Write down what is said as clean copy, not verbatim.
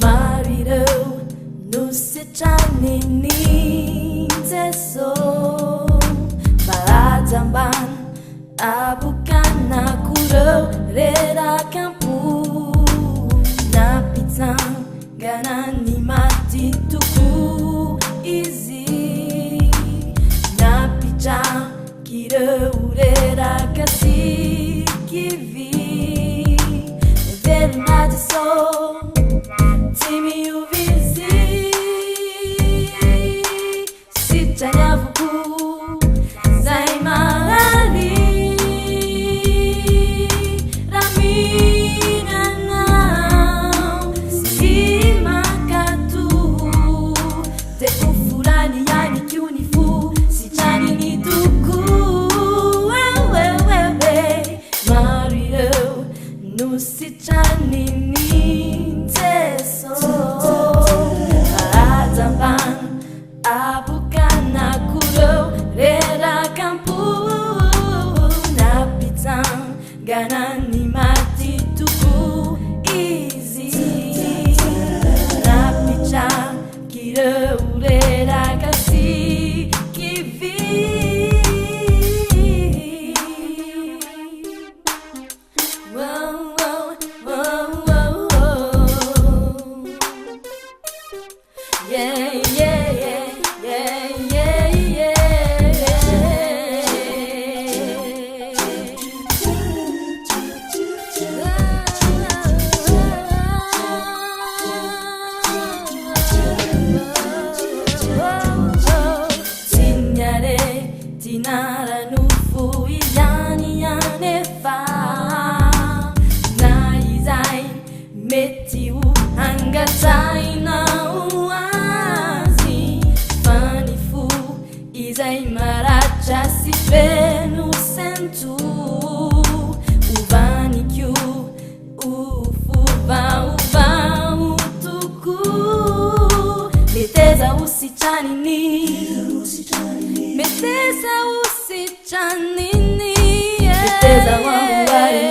Marido no se chani ninteso Balatambang abukan nakuro reda kampu Napitang ganan ni mati tuku easy Napitang kira ureda kasi kivi Velu nada so Timi uvizi Sitanya vuku Zai marali Ramina nao Si makatu Te ufurani yani kiunifu Si chani ni tuku Mario No si chani ni teso Balatambang abukan nakuro reda kampu Napitang ganan ni mati tuku easy Napitang kira ureda kasi kivi Yeah, yeah, yeah, yeah, yeah, yeah, Signare tinara nufu yani yane fa Naizai meti u hangatai na Izai maracha si penu sentu Uvani kyu ufuva uva utuku Meteza usichanini Meteza usichanini Meteza wangu wale